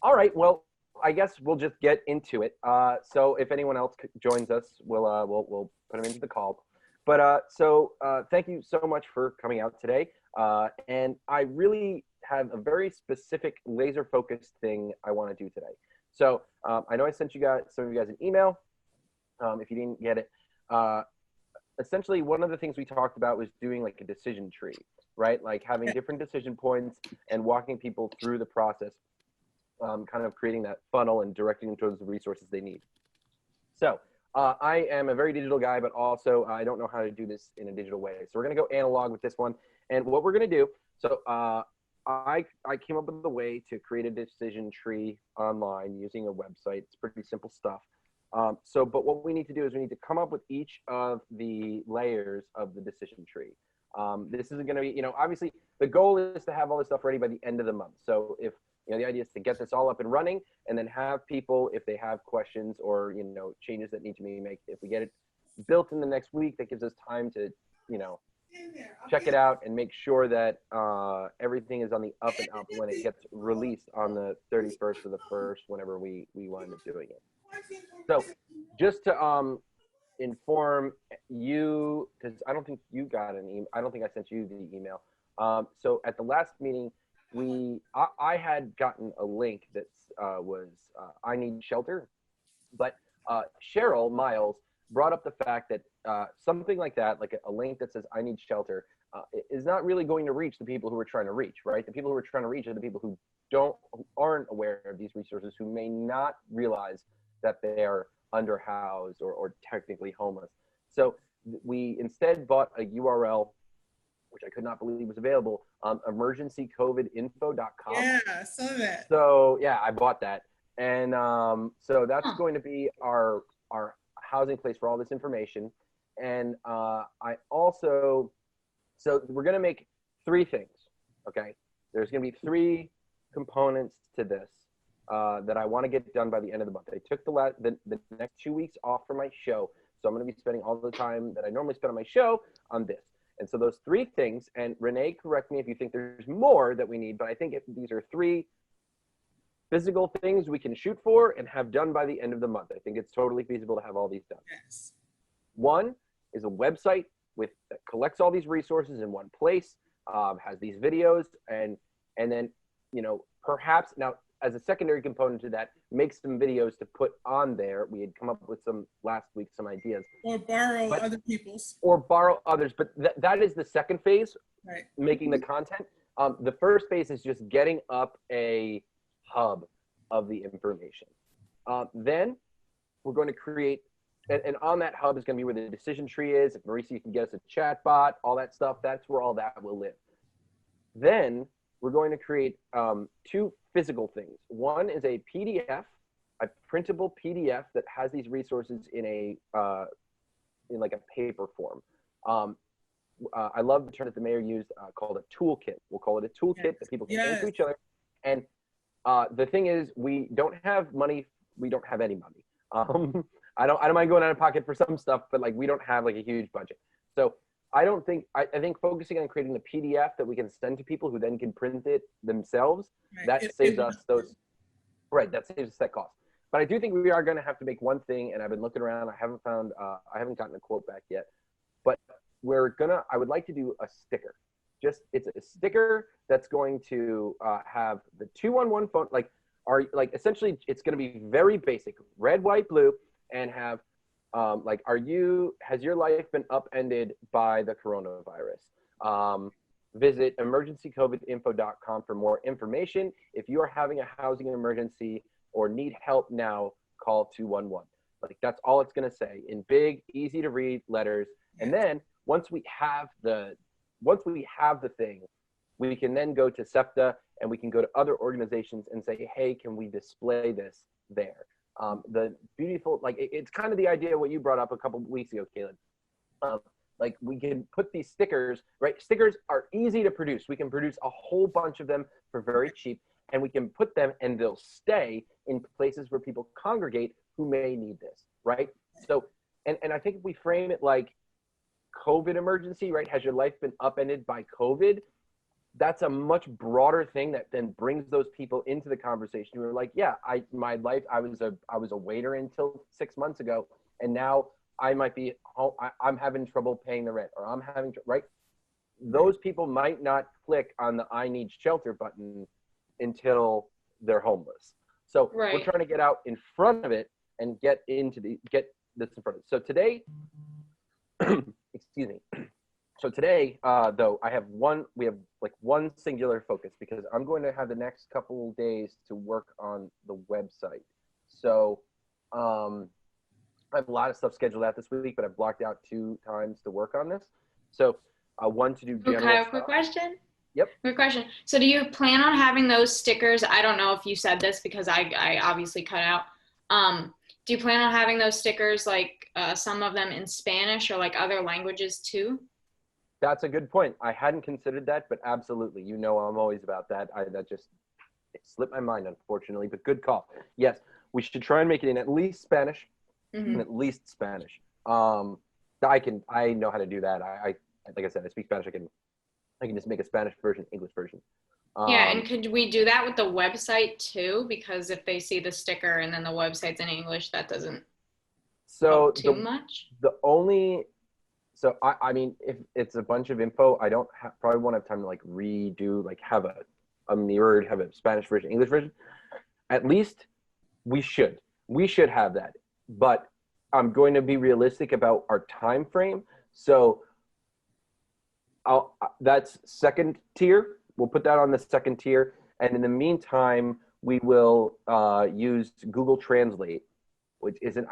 All right, well, I guess we'll just get into it. So if anyone else joins us, we'll put them into the call. But thank you so much for coming out today. And I really have a very specific laser focused thing I want to do today. So I know I sent you guys some of you guys an email. If you didn't get it, uh, essentially one of the things we talked about was doing like a decision tree, right? Like having different decision points and walking people through the process, kind of creating that funnel and directing them towards the resources they need. So I am a very digital guy, but also I don't know how to do this in a digital way. So we're going to go analog with this one. And what we're going to do, so I came up with a way to create a decision tree online using a website. It's pretty simple stuff. But what we need to do is we need to come up with each of the layers of the decision tree. This isn't going to be, obviously the goal is to have all this stuff ready by the end of the month. So if, the idea is to get this all up and running and then have people, if they have questions or, changes that need to be made, if we get it built in the next week, that gives us time to, check it out and make sure that everything is on the up and up when it gets released on the 31st or the 1st, whenever we wind up doing it. So just to inform you, because I don't think you got an email. I don't think I sent you the email. So at the last meeting, I had gotten a link that was I Need Shelter, but Cheryl Miles brought up the fact that something like that, like a link that says I Need Shelter, is not really going to reach the people who we're trying to reach, right? The people who we're trying to reach are the people who aren't aware of these resources, who may not realize that they are underhoused or technically homeless. So we instead bought a URL, which I could not believe was available, emergencycovidinfo.com. Yeah, I saw that. So yeah, I bought that. And so that's going to be our housing place for all this information. And I also, so we're going to make three things, okay? There's going to be three components to this that I want to get done by the end of the month. I took the next 2 weeks off from my show, so I'm going to be spending all the time that I normally spend on my show on this. And so those three things, and Renee, correct me if you think there's more that we need, but I think these are three physical things we can shoot for and have done by the end of the month. I think it's totally feasible to have all these done. Yes. One is a website that collects all these resources in one place, has these videos, and then, perhaps now, as a secondary component to that, make some videos to put on there. We had come up with some last week, some ideas. Or borrow other people's. Or borrow others. But that is the second phase, right? Making the content. The first phase is just getting up a hub of the information. Then we're going to create, and on that hub is going to be where the decision tree is. If Marisa, you can get us a chat bot, all that stuff, that's where all that will live. Then we're going to create two physical things. One is a PDF, a printable PDF that has these resources in like a paper form. I love the term that the mayor used called a toolkit. We'll call it a toolkit that people can hand to each other. And the thing is, we don't have money. We don't have any money. I don't mind going out of pocket for some stuff, but like we don't have like a huge budget. So I think focusing on creating a PDF that we can send to people who then can print it themselves, that saves us those, right, that saves us that cost. But I do think we are going to have to make one thing, and I've been looking around. I haven't gotten a quote back yet, but I would like to do a sticker. It's a sticker that's going to have the 211 phone, essentially it's going to be very basic, red, white, blue, and have has your life been upended by the coronavirus? Visit emergencycovidinfo.com for more information. If you are having a housing emergency or need help now, call 211. Like that's all it's going to say in big, easy to read letters. And then once we have the thing, we can then go to SEPTA and we can go to other organizations and say, hey, can we display this there? The beautiful, it's kind of the idea of what you brought up a couple of weeks ago, Caleb. We can put these stickers, right? Stickers are easy to produce. We can produce a whole bunch of them for very cheap, and we can put them and they'll stay in places where people congregate who may need this, right? So, and I think if we frame it like COVID emergency, right? Has your life been upended by COVID? that's a much broader thing that then brings those people into the conversation who are like, yeah, my life, I was a waiter until 6 months ago, and now I might be home, I'm having trouble paying the rent, or I'm having, right? Those people might not click on the I need shelter button until they're homeless. So Right. we're trying to get out in front of it and get this in front of it. So today, excuse me. So today, though, we have like one singular focus, because I'm going to have the next couple days to work on the website. So I have a lot of stuff scheduled out this week, but I've blocked out 2 times to work on this. So one to do general Okay, stuff. quick question. Yep. Quick question. So do you plan on having those stickers? I don't know if you said this because I obviously cut out. Do you plan on having those stickers, like some of them in Spanish or like other languages too? That's a good point. I hadn't considered that, but absolutely. You know, I'm always about that. That just slipped my mind, unfortunately, but good call. Yes, we should try and make it in at least Spanish, Mm-hmm. in at least Spanish. I know how to do that. I like I said, I speak Spanish. I can just make a Spanish version, English version. Yeah, and could we do that with the website too? Because if they see the sticker and then the website's in English, that doesn't help too much. So I mean, if it's a bunch of info, I don't probably won't have time to like redo, like have a mirrored, have a Spanish version, English version. At least we should have that. But I'm going to be realistic about our time frame. So that's second tier. We'll put that on the second tier. And in the meantime, we will use Google Translate, which isn't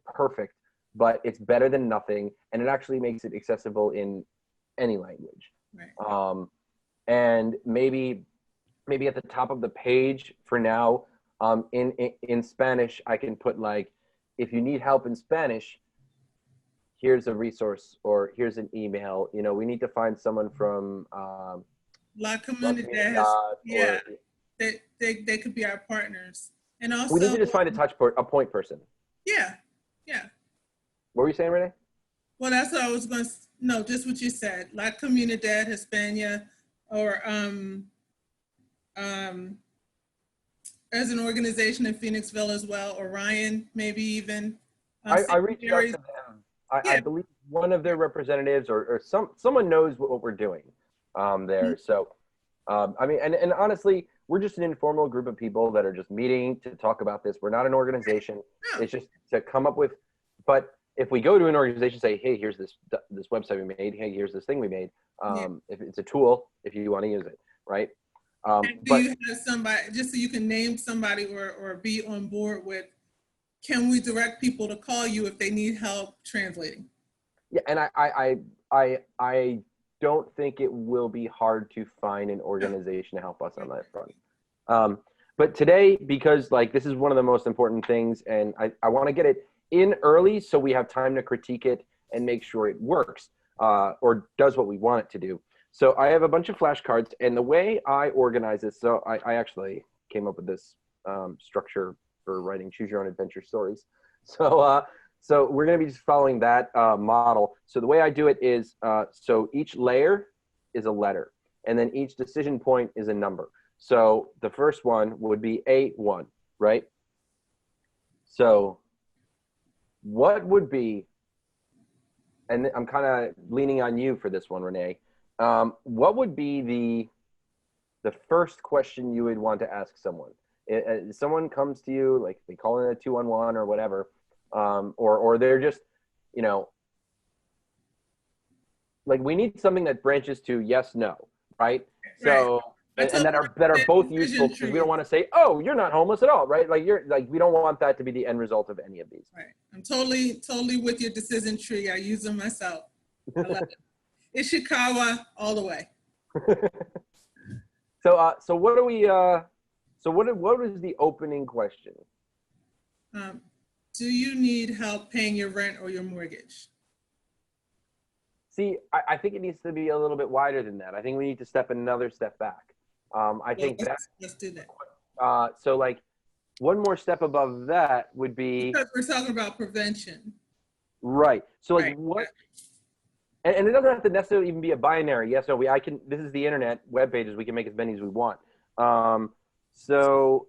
perfect, but it's better than nothing. And it actually makes it accessible in any language. Right. And maybe at the top of the page for now, in Spanish, I can put like, if you need help in Spanish, here's a resource, or here's an email. You know, we need to find someone from La Comunidad they could be our partners. And also, we need to just find a point person. Yeah. What were you saying, Renee? Well, that's what I was going to, no, just what you said. La Comunidad Hispania, or as an organization in Phoenixville as well, Orion, maybe even. I reached out to them. I believe one of their representatives or someone knows what we're doing there. So, I mean, and honestly, we're just an informal group of people that are just meeting to talk about this. We're not an organization. It's just to come up with, but if we go to an organization, say, hey, here's this website we made. Hey, here's this thing we made. If it's a tool, if you want to use it, right? Do you have somebody, just so you can name somebody or be on board with, can we direct people to call you if they need help translating? Yeah, and I don't think it will be hard to find an organization to help us on that front. But today, because like this is one of the most important things, and I want to get it in early so we have time to critique it and make sure it works or does what we want it to do. So I have a bunch of flashcards, and the way I organize this, so I actually came up with this structure for writing Choose Your Own Adventure stories. So we're going to be just following that model. So the way I do it is, so each layer is a letter, and then each decision point is a number. So the first one would be A1, right? So what would be, and I'm kind of leaning on you for this one, Renee. What would be the first question you would want to ask someone? Someone comes to you, like they call in a 211 or whatever, or they're just, you know, like we need something that branches to yes, no, right? So and that are both useful, because we don't want to say, oh, you're not homeless at all, right? Like we don't want that to be the end result of any of these. Right. I'm totally with your decision tree. I use them myself. I love it. Ishikawa all the way. So what do we? So what is the opening question? Do you need help paying your rent or your mortgage? See, I think it needs to be a little bit wider than that. I think we need to step another step back. Let's do that. So like one more step above that would be, because we're talking about prevention. Right. So like And it doesn't have to necessarily even be a binary. Yes, no, this is the internet, web pages, we can make as many as we want. So,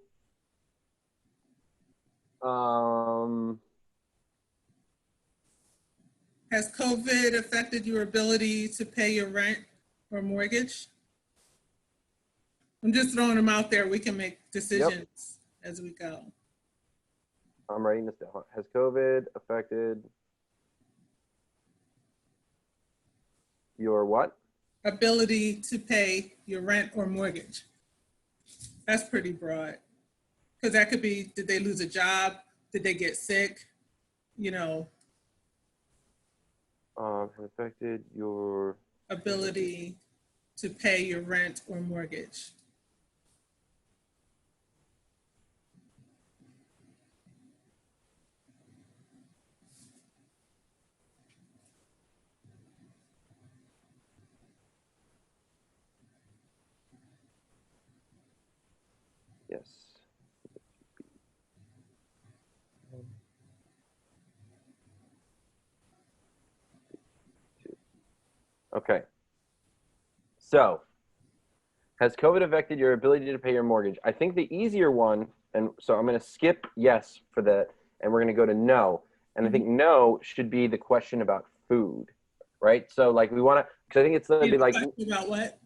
Has COVID affected your ability to pay your rent or mortgage? I'm just throwing them out there. We can make decisions as we go. I'm writing this down. Has COVID affected your what? Ability to pay your rent or mortgage. That's pretty broad. Because that could be, did they lose a job? Did they get sick? You know. Has affected your ability to pay your rent or mortgage. Yes. Okay. So, has COVID affected your ability to pay your mortgage? I think the easier one, and so I'm going to skip yes for that, and we're going to go to no. And I think no should be the question about food, right? So, like, we want to, because I think it's going to be like, about what?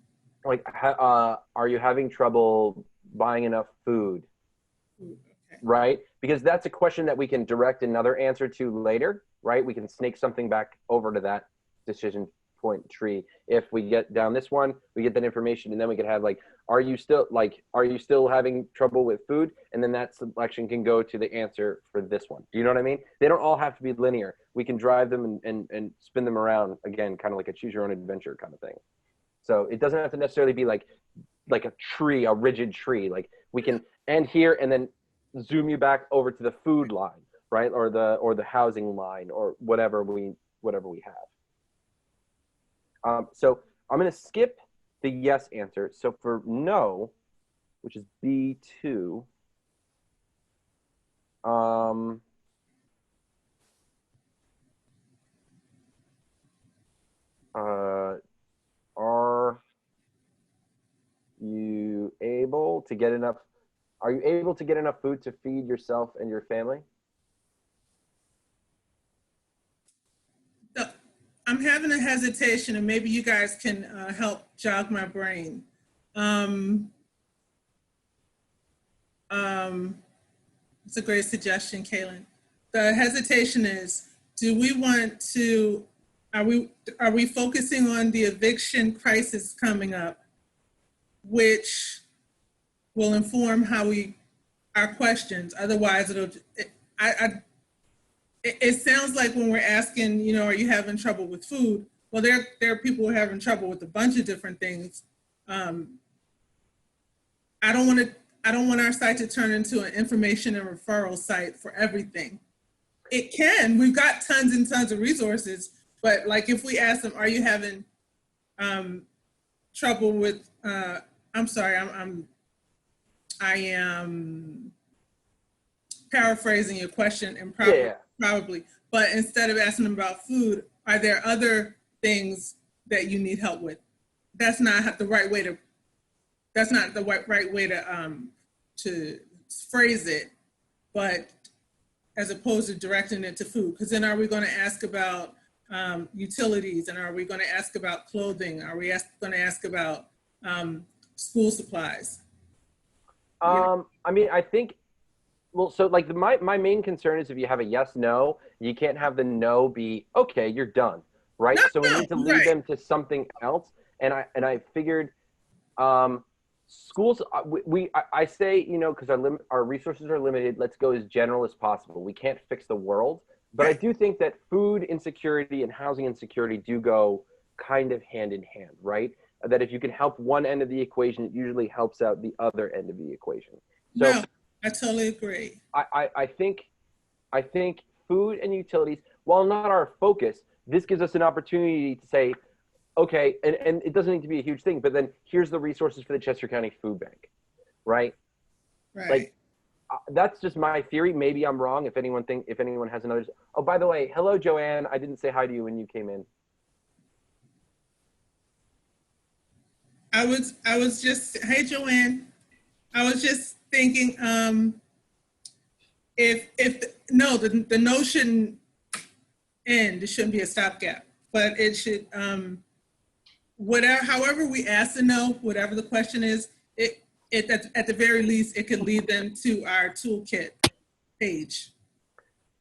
Like, are you having trouble buying enough food? Okay. Right? Because that's a question that we can direct another answer to later, right? We can snake something back over to that decision point tree. If we get down this one, we get that information, and then we could have like, are you still having trouble with food? And then that selection can go to the answer for this one. Do you know what I mean? They don't all have to be linear. We can drive them and spin them around, again, kind of like a choose your own adventure kind of thing. So it doesn't have to necessarily be like a tree, a rigid tree. Like, we can end here and then zoom you back over to the food line, right? Or the housing line, or whatever we have. So I'm going to skip the yes answer. So for no, which is B2, are you able to get enough food to feed yourself and your family? I'm having a hesitation, and maybe you guys can help jog my brain. It's a great suggestion, Kaylin. The hesitation is, are we focusing on the eviction crisis coming up, which will inform our questions? Otherwise, it sounds like when we're asking, are you having trouble with food? Well, there are people who are having trouble with a bunch of different things. I don't want our site to turn into an information and referral site for everything. It can. We've got tons and tons of resources, but like if we ask them, are you having trouble with? I'm sorry, I am paraphrasing your question and probably, but instead of asking them about food, are there other things that you need help with? That's not the right way to phrase it, but as opposed to directing it to food. Because then are we going to ask about utilities, and are we going to ask about clothing? Are we going to ask about school supplies? I mean, I think, well, so like my main concern is if you have a yes, no, you can't have the no be, okay, you're done, right? So we need to lead them to something else. And I figured schools, I say, because our resources are limited, let's go as general as possible. We can't fix the world, but I do think that food insecurity and housing insecurity do go kind of hand in hand, right? That if you can help one end of the equation, it usually helps out the other end of the equation. So no, I totally agree. I think food and utilities, while not our focus, this gives us an opportunity to say, okay, and it doesn't need to be a huge thing, but then here's the resources for the Chester County Food Bank, right? Right. Like, that's just my theory. Maybe I'm wrong. If anyone has another. Oh, by the way, hello, Joanne. I didn't say hi to you when you came in. I was just, hey, Joanne, I was just thinking, no, the no shouldn't end. It shouldn't be a stopgap, but it should, whatever, however we ask the no, whatever the question is, at the very least, it could lead them to our toolkit page.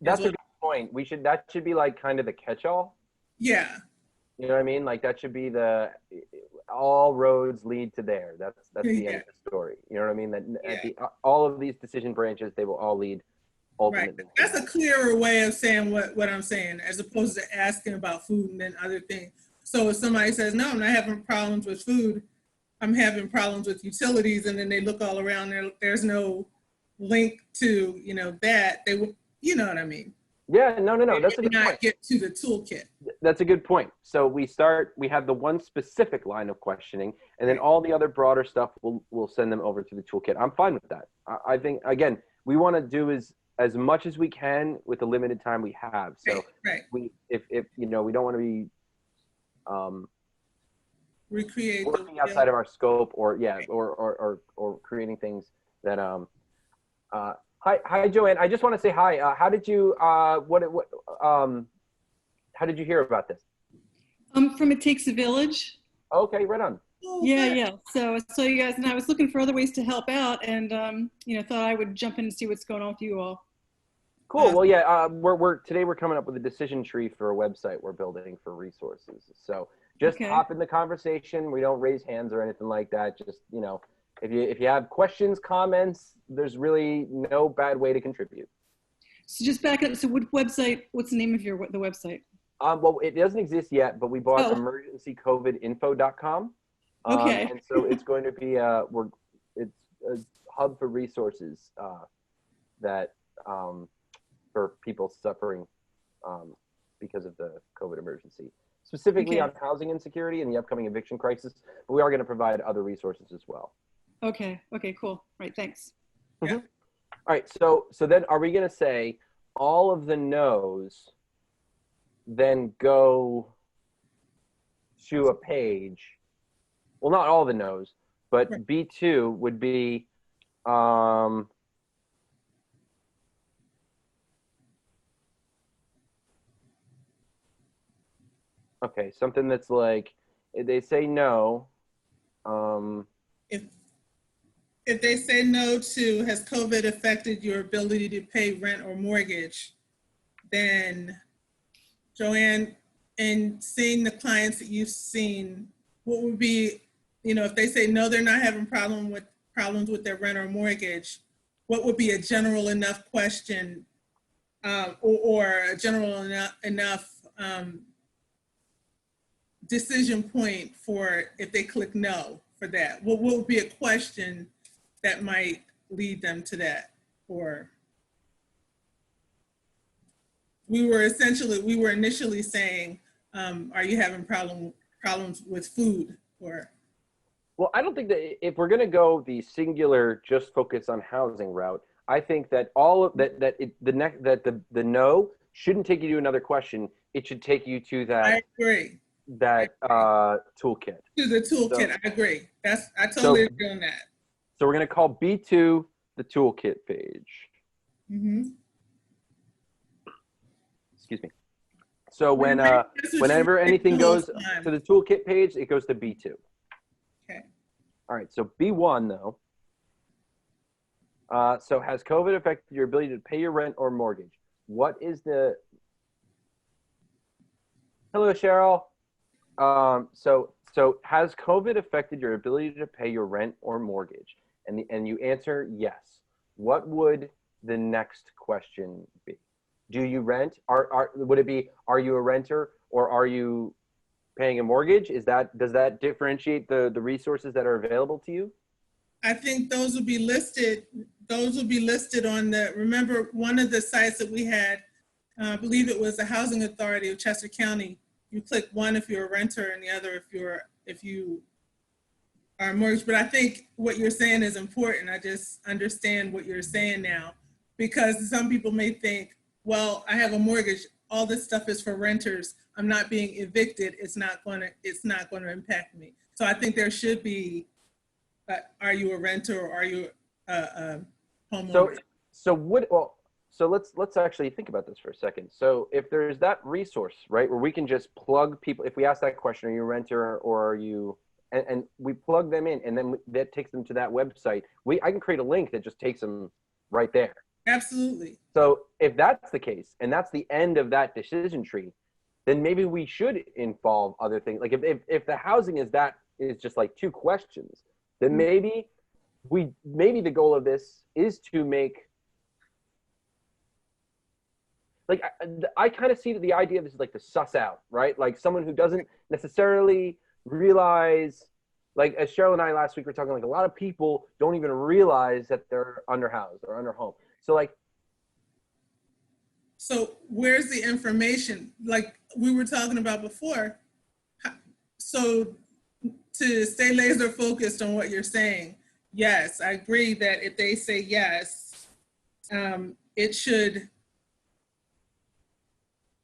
That's a good point. That should be like kind of the catch-all. Yeah. You know what I mean? Like that should be all roads lead to there. That's the end of the story. You know what I mean? That all of these decision branches, they will all lead ultimately. Right. That's a clearer way of saying what I'm saying, as opposed to asking about food and then other things. So if somebody says, no, I'm not having problems with food, I'm having problems with utilities, and then they look all around there, there's no link to, that, they will, you know what I mean? Yeah, no. That's a good point. Get to the toolkit. That's a good point. So we have the one specific line of questioning, and then all the other broader stuff, we'll send them over to the toolkit. I'm fine with that. I think, again, we want to do as much as we can with the limited time we have. So right. we don't want to be recreate working outside of our scope, or creating things that Hi, Joanne. I just want to say hi. How did you how did you hear about this? From It Takes a Village. Okay, right on. Yeah. So I saw you guys, and I was looking for other ways to help out, and thought I would jump in and see what's going on with you all. Cool. Well, yeah. Today we're coming up with a decision tree for a website we're building for resources. So just hop in the conversation. We don't raise hands or anything like that. Just if you have questions, comments, there's really no bad way to contribute. So just back up. So what's the name of the website? Well, it doesn't exist yet, but we bought emergencycovidinfo.com. Okay. And so it's going to be it's a hub for resources that for people suffering because of the COVID emergency, specifically on housing insecurity and the upcoming eviction crisis. But we are going to provide other resources as well. Okay, cool. Right, thanks. Mm-hmm. All right, so then are we going to say all of the no's then go to a page? Well, not all the no's, but right. B2 would be okay, something that's like, if they say no, if they say no to, has COVID affected your ability to pay rent or mortgage, then Joanne, in seeing the clients that you've seen, what would be, if they say no, they're not having problems with their rent or mortgage, what would be a general enough question or a general enough decision point for if they click no for that? What would be a question that might lead them to that? Or we were initially saying, are you having problems with food? Or well, I don't think that if we're going to go the singular, just focus on housing route, I think that the no shouldn't take you to another question. It should take you to that. I agree. That toolkit. To the toolkit, I agree. I totally agree on that. So we're going to call B2 the toolkit page. Mm-hmm. Excuse me. So whenever anything goes to the toolkit page, it goes to B2. Okay. All right. So B1 though. So has COVID affected your ability to pay your rent or mortgage? What is the? Hello, Cheryl. So has COVID affected your ability to pay your rent or mortgage? And you answer yes. What would the next question be? Do you rent? Would it be, are you a renter or are you paying a mortgage? Does that differentiate the resources that are available to you? I think those will be listed on remember one of the sites that we had, I believe it was the Housing Authority of Chester County. You click one if you're a renter and the other if you are mortgage. But I think what you're saying is important. I just understand what you're saying now, because some people may think, well, I have a mortgage. All this stuff is for renters. I'm not being evicted. It's not going to impact me. So I think there should be, are you a renter or are you a homeowner? So let's actually think about this for a second. So if there's that resource, right, where we can just plug people, if we ask that question, are you a renter or are you, and we plug them in, and then that takes them to that website. I can create a link that just takes them right there. Absolutely. So if that's the case, and that's the end of that decision tree, then maybe we should involve other things. Like if the housing is just like 2 questions, then maybe the goal of this is to make, like, I kind of see the idea of this is like to suss out, right? Like someone who doesn't necessarily realize, like as Cheryl and I last week were talking, like a lot of people don't even realize that they're underhoused or under home. So like, so where's the information? Like we were talking about before. So to stay laser focused on what you're saying, yes, I agree that if they say yes, it should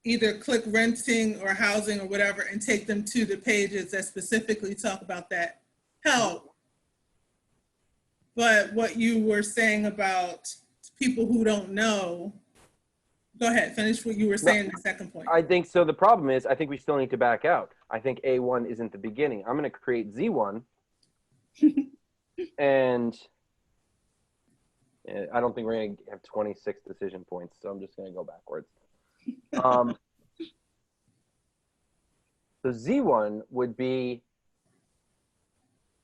either click renting or housing or whatever and take them to the pages that specifically talk about that help. But what you were saying about people who don't know, go ahead, finish what you were saying, the second point. I think so. The problem is, I think we still need to back out. I think A1 isn't the beginning. I'm going to create Z1 and I don't think we're going to have 26 decision points, so I'm just going to go backwards. So Z1 would be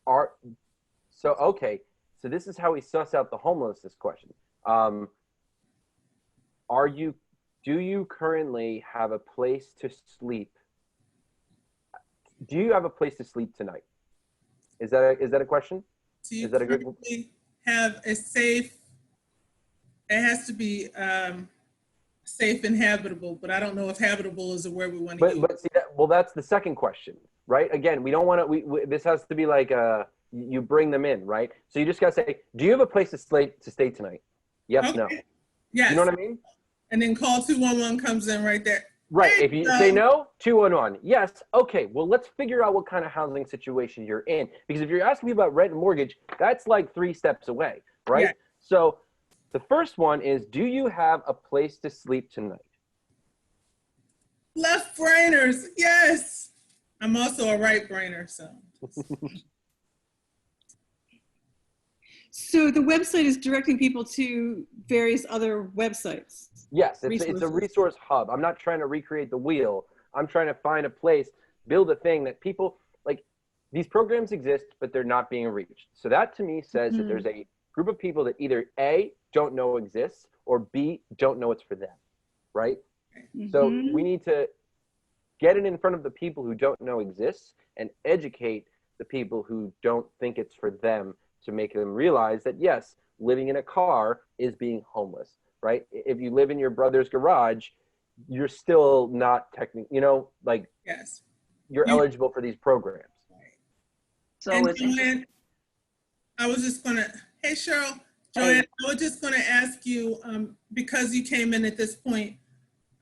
okay. So this is how we suss out the homelessness question. Do you currently have a place to sleep? Do you have a place to sleep tonight? Is that a question? Do you Is that a good? Have a safe? It has to be safe and habitable, but I don't know if habitable is a word we want to use. But see that's the second question, right? Again, we don't want to. This has to be like you bring them in, right? So you just gotta say, do you have a place to stay tonight? Yes, okay. no. Yes. You know what I mean? And then call 211 comes in right there. Right. If you say no, 211. Yes. Okay. Well, let's figure out what kind of housing situation you're in. Because if you're asking me about rent and mortgage, that's like 3 steps away, right? Yeah. So the first one is, do you have a place to sleep tonight? Left brainers. Yes. I'm also a right brainer, so. So the website is directing people to various other websites. Yes, it's a resource hub. I'm not trying to recreate the wheel. I'm trying to find a place, build a thing that people, like, these programs exist, but they're not being reached. So that to me says that there's a group of people that either A, don't know exists, or B, don't know it's for them, right? So we need to get it in front of the people who don't know exists and educate the people who don't think it's for them, to make them realize that, yes, living in a car is being homeless, right? If you live in your brother's garage, you're still not technically, yes, you're eligible for these programs. Right. So and it's Joanne, I was just gonna, hey Cheryl, Joanne, I was just gonna ask you, because you came in at this point,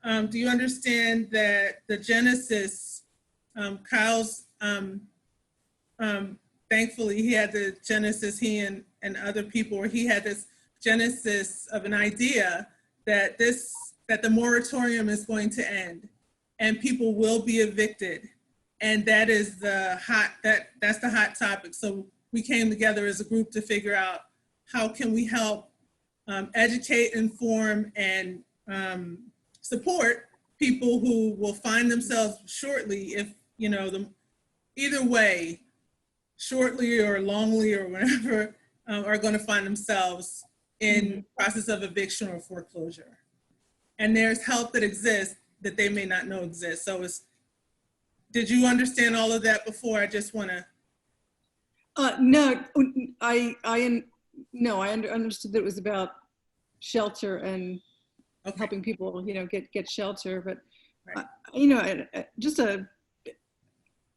do you understand that the Genesis, Kyle's, thankfully he had the Genesis, he and other people, where he had this Genesis of an idea that the moratorium is going to end and people will be evicted. And that is that's the hot topic. So we came together as a group to figure out how can we help educate, inform, and support people who will find themselves shortly, if, either way, shortly or longly or whatever, are going to find themselves in process of eviction or foreclosure. And there's help that exists that they may not know exists. So did you understand all of that before? I just want to. No, I understood that it was about shelter and helping people, get shelter. But, right.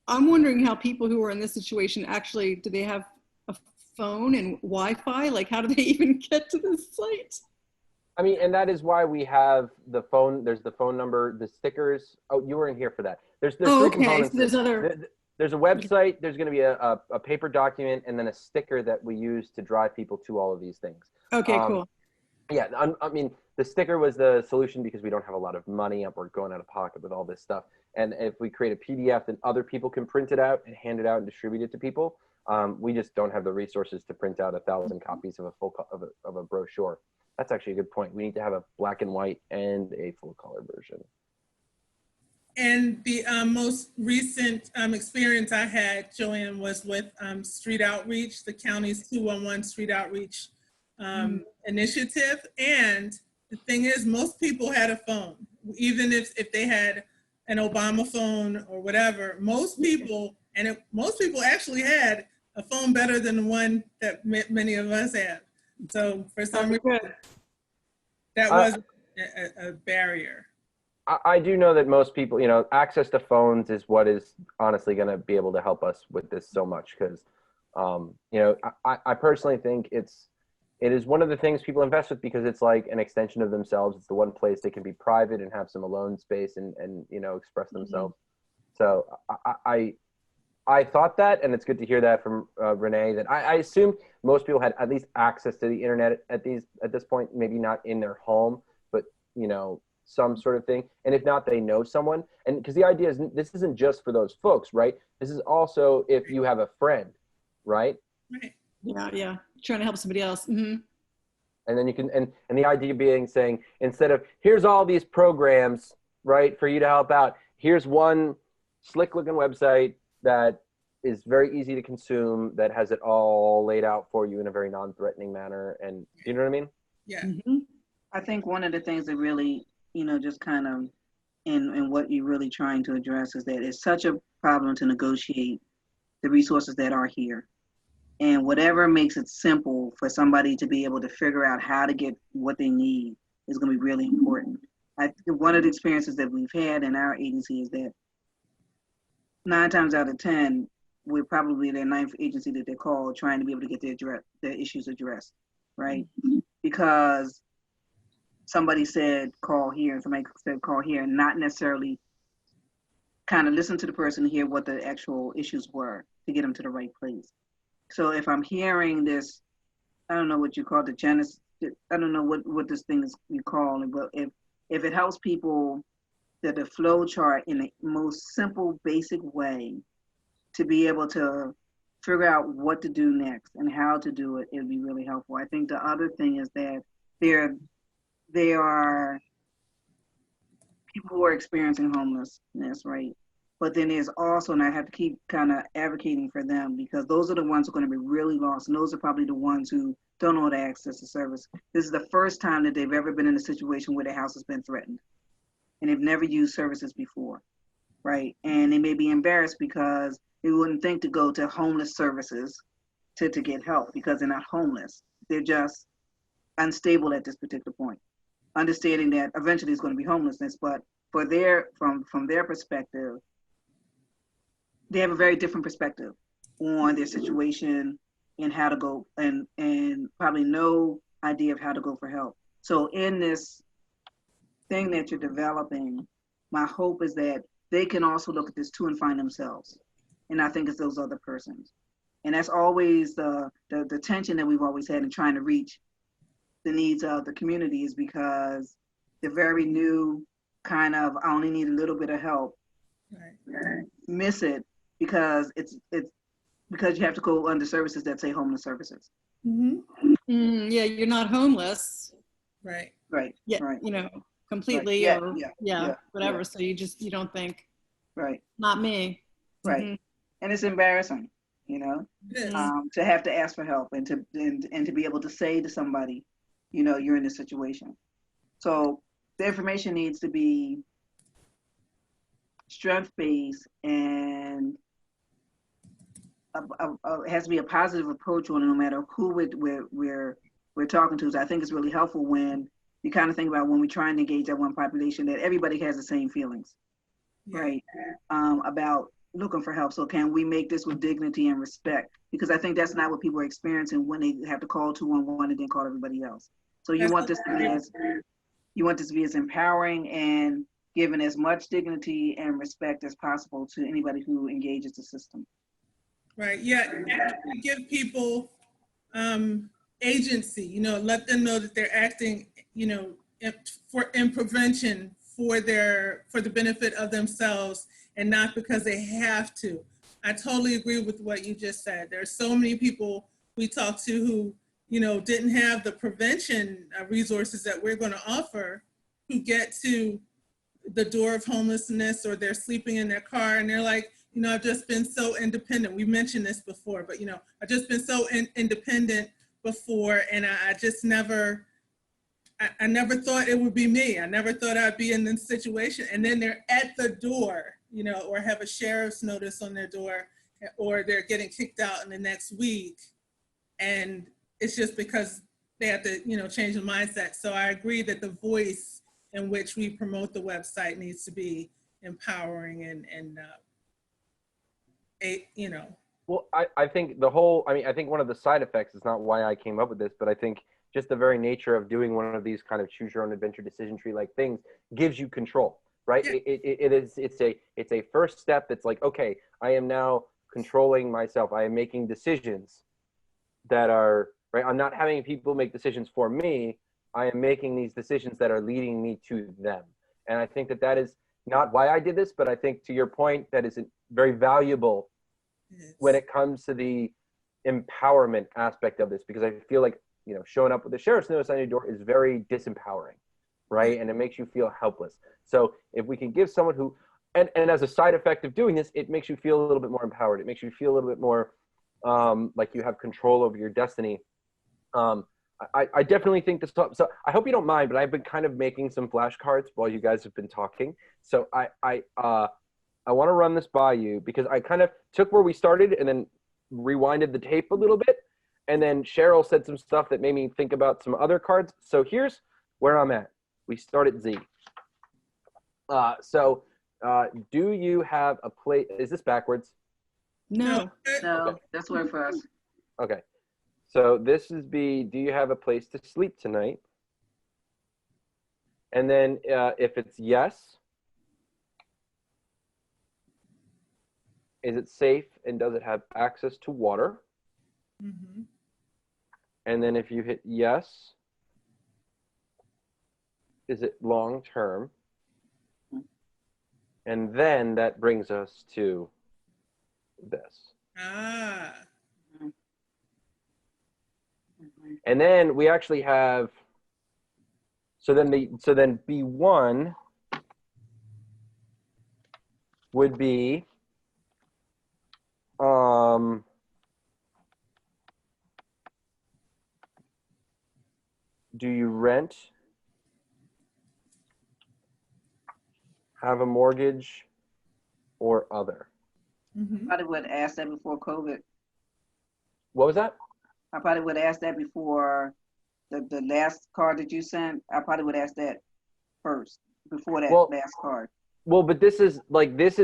I'm wondering how people who are in this situation actually, do they have a phone and Wi-Fi? Like, how do they even get to this site? I mean, and that is why we have the phone. There's the phone number, the stickers. Oh, you weren't here for that. There's 3 components. So there's other. there's a website, there's going to be a paper document, and then a sticker that we use to drive people to all of these things. Okay, cool. Yeah, I mean, the sticker was the solution because we don't have a lot of money. We're going out of pocket with all this stuff. And if we create a PDF, then other people can print it out and hand it out and distribute it to people. We just don't have the resources to print out 1,000 copies of a brochure. That's actually a good point. We need to have a black and white and a full color version. And the most recent experience I had, Joanne, was with Street Outreach, the county's 211 Street Outreach initiative. And the thing is, most people had a phone. Even if they had an Obama phone or whatever, most people actually had a phone better than the one that many of us have. So for some reason, that was a barrier. I do know that most people, access to phones is what is honestly going to be able to help us with this so much because, I personally think it is one of the things people invest with because it's like an extension of themselves. It's the one place they can be private and have some alone space and express themselves. So I thought that, and it's good to hear that from Renee, that I assume most people had at least access to the internet at this point, maybe not in their home, but, some sort of thing. And if not, they know someone. And because the idea is this isn't just for those folks, right? This is also if you have a friend, right? Right. Yeah. Trying to help somebody else. Mm-hmm. And then you can, and the idea being saying, instead of here's all these programs, right, for you to help out, here's one slick looking website that is very easy to consume, that has it all laid out for you in a very non-threatening manner. And you know what I mean? Yeah. Mm-hmm. I think one of the things that really, just kind of in what you're really trying to address is that it's such a problem to negotiate the resources that are here. And whatever makes it simple for somebody to be able to figure out how to get what they need is going to be really important. I think one of the experiences that we've had in our agency is that 9 times out of 10, we're probably their 9th agency that they call trying to be able to get their issues addressed, right? Because somebody said call here and somebody said call here, and not necessarily kind of listen to the person to hear what the actual issues were to get them to the right place. So if I'm hearing this, I don't know what you call the genesis, I don't know what this thing is you call it, but if it helps people that the flow chart in the most simple, basic way to be able to figure out what to do next and how to do it, it'd be really helpful. I think the other thing is that there are people who are experiencing homelessness, right? But then there's also, and I have to keep kind of advocating for them because those are the ones who are going to be really lost. And those are probably the ones who don't know how to access the service. This is the first time that they've ever been in a situation where their house has been threatened and they've never used services before, right? And they may be embarrassed because they wouldn't think to go to homeless services to get help because they're not homeless. They're just unstable at this particular point. Understanding that eventually it's going to be homelessness, but from their perspective, they have a very different perspective on their situation and how to go and probably no idea of how to go for help. So in this thing that you're developing, my hope is that they can also look at this too and find themselves. And I think it's those other persons. And that's always the tension that we've always had in trying to reach the needs of the community is because the very new kind of, I only need a little bit of help, right. Miss it because it's because you have to go under services that say homeless services. Mm-hmm. Yeah, you're not homeless. Right. Yeah, right. Completely right. or whatever. Yeah. So you don't think, right. Not me. Right. Mm-hmm. And it's embarrassing, to have to ask for help and to be able to say to somebody, you're in this situation. So the information needs to be strength-based and it has to be a positive approach on it no matter who we're talking to. So I think it's really helpful when you kind of think about when we're trying to engage that one population that everybody has the same feelings, right? About looking for help. So can we make this with dignity and respect? Because I think that's not what people are experiencing when they have to call 211 and then call everybody else. So you want this to be as empowering and giving as much dignity and respect as possible to anybody who engages the system. Right. Yeah. Actually give people agency. Let them know that they're acting. In prevention for the benefit of themselves and not because they have to. I totally agree with what you just said. There's so many people we talk to who didn't have the prevention resources that we're going to offer, who get to the door of homelessness, or they're sleeping in their car and they're like, I've just been so independent. We mentioned this before, but I've just been so independent before, and I just never, I never thought it would be me. I never thought I'd be in this situation. And then they're at the door, or have a sheriff's notice on their door, or they're getting kicked out in the next week. And it's just because they have to, change the mindset. So I agree that the voice in which we promote the website needs to be empowering and Well, I think I think one of the side effects is not why I came up with this, but I think just the very nature of doing one of these kind of choose your own adventure decision tree like things gives you control, right? Yeah. It's a first step that's like, okay, I am now controlling myself. I am making decisions that are, right? I'm not having people make decisions for me. I am making these decisions that are leading me to them. And I think that is not why I did this, but I think to your point, that is very valuable when it comes to the empowerment aspect of this, because I feel like, showing up with a sheriff's notice on your door is very disempowering, right? And it makes you feel helpless. So if we can give someone who, and as a side effect of doing this, it makes you feel a little bit more empowered. It makes you feel a little bit more like you have control over your destiny. I definitely think this, so I hope you don't mind, but I've been kind of making some flashcards while you guys have been talking. So I want to run this by you because I kind of took where we started and then rewinded the tape a little bit. And then Cheryl said some stuff that made me think about some other cards. So here's where I'm at. We start at Z. Do you have a place? Is this backwards? No. No, Okay. that's work for us. Okay. So this is B. Do you have a place to sleep tonight? And then if it's yes, is it safe and does it have access to water? Mm-hmm. And then if you hit yes, is it long term? And then that brings us to this. Ah. And then we actually have, so then B1 would be do you rent, have a mortgage, or other? Mm-hmm. Probably would have asked that before COVID. What was that? I probably would have asked that before the last card that you sent. I probably would ask that first before that last card. Well, but this is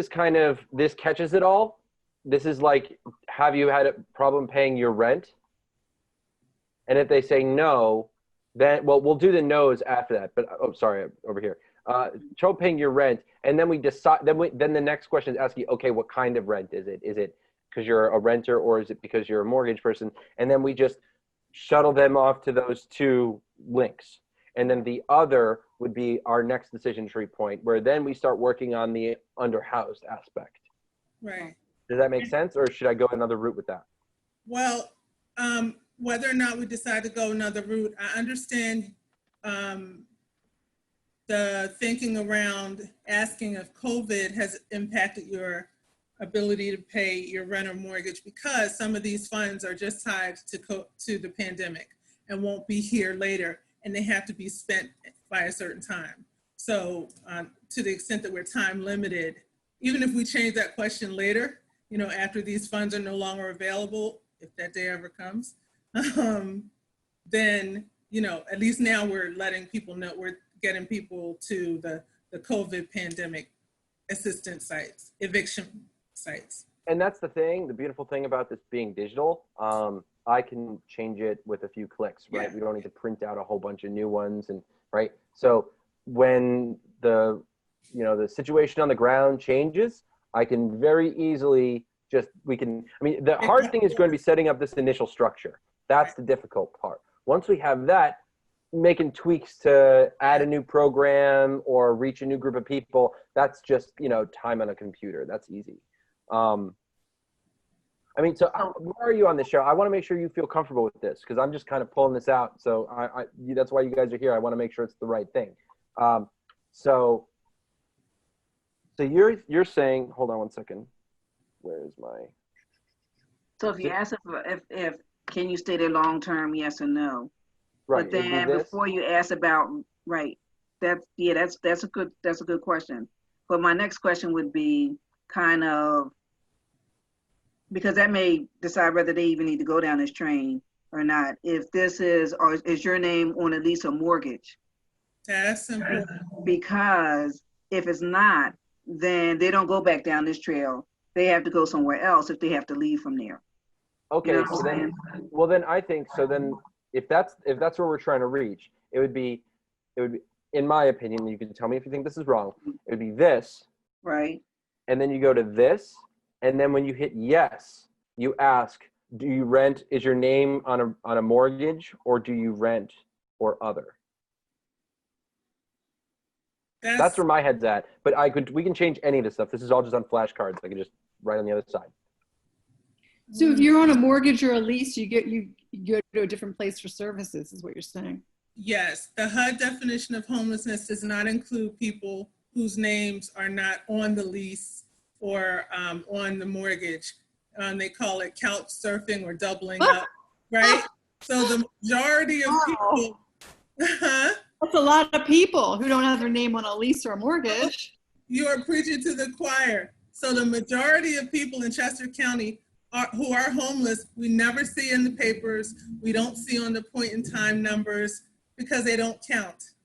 kind of, this catches it all. This is like, have you had a problem paying your rent? And if they say no, then, well, we'll do the no's after that. But, oh, sorry, over here. Show paying your rent. And then we decide, then the next question is asking, okay, what kind of rent is it? Is it because you're a renter or is it because you're a mortgage person? And then we just shuttle them off to those two links. And then the other would be our next decision tree point, where then we start working on the underhoused aspect. Right. Does that make sense, or should I go another route with that? Well, whether or not we decide to go another route, I understand the thinking around asking if COVID has impacted your ability to pay your rent or mortgage, because some of these funds are just tied to the pandemic and won't be here later, and they have to be spent by a certain time. So to the extent that we're time limited, even if we change that question later, after these funds are no longer available, if that day ever comes, then, at least now we're letting people know, we're getting people to the COVID pandemic assistance sites, eviction sites. And that's the thing, the beautiful thing about this being digital, I can change it with a few clicks, right? Yeah. We don't need to print out a whole bunch of new ones, and right? So when the the situation on the ground changes, I can very easily the hard thing is going to be setting up this initial structure. That's the difficult part. Once we have that, making tweaks to add a new program or reach a new group of people, that's just, time on a computer. That's easy. So where are you on this show? I want to make sure you feel comfortable with this because I'm just kind of pulling this out. So that's why you guys are here. I want to make sure it's the right thing. So you're saying, hold on one second. Where is my? So if you ask if can you stay there long term, yes or no. Right. But then before you ask about that's a good question. But my next question would be kind of, because that may decide whether they even need to go down this train or not. If this is your name on a lease or mortgage? That's simple. Because if it's not, then they don't go back down this trail. They have to go somewhere else if they have to leave from there. Okay. You know what I'm saying? Then I think so. Then if that's where we're trying to reach, it would be, in my opinion, you can tell me if you think this is wrong. It would be this. Right. And then you go to this. And then when you hit yes, you ask, do you rent? Is your name on a mortgage or do you rent or other? That's where my head's at. But we can change any of this stuff. This is all just on flashcards. I can just write on the other side. So if you're on a mortgage or a lease, you go to a different place for services, is what you're saying. Yes, the HUD definition of homelessness does not include people whose names are not on the lease or on the mortgage. They call it couch surfing or doubling up, right? So the majority of people. That's a lot of people who don't have their name on a lease or a mortgage. You are preaching to the choir. So the majority of people in Chester County who are homeless, we never see in the papers. We don't see on the point in time numbers because they don't count.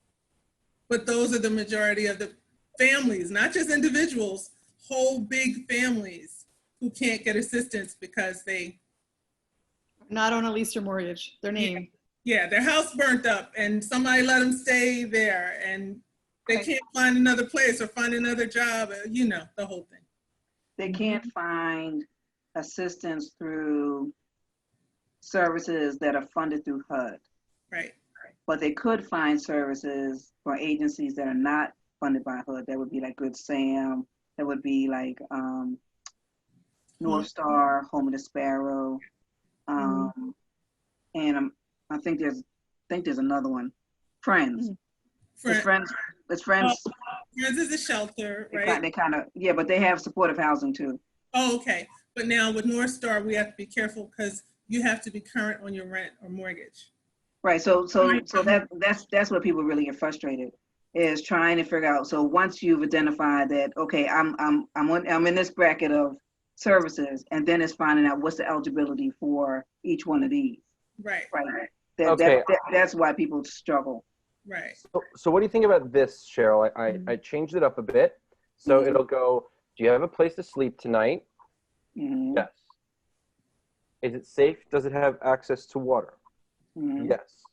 But those are the majority of the families, not just individuals, whole big families who can't get assistance because they not on a lease or mortgage, their name. Yeah, their house burnt up and somebody let them stay there and they can't find another place or find another job, the whole thing. They can't find assistance through services that are funded through HUD. Right. But they could find services for agencies that are not funded by HUD. That would be like Good Sam. That would be like North Star, Home of the Sparrow, and I think there's another one. Friends. Friends. Friends is a shelter, right? They kind of but they have supportive housing too. Oh, okay. But now with North Star, we have to be careful because you have to be current on your rent or mortgage. Right. So that's where people really get frustrated, is trying to figure out. So once you've identified that, okay, I'm in this bracket of services, and then it's finding out what's the eligibility for each one of these. Right. Right. That's why people struggle. Right. So what do you think about this, Cheryl? I changed it up a bit. So it'll go, do you have a place to sleep tonight? Yes. Is it safe? Does it have access to water? Yes.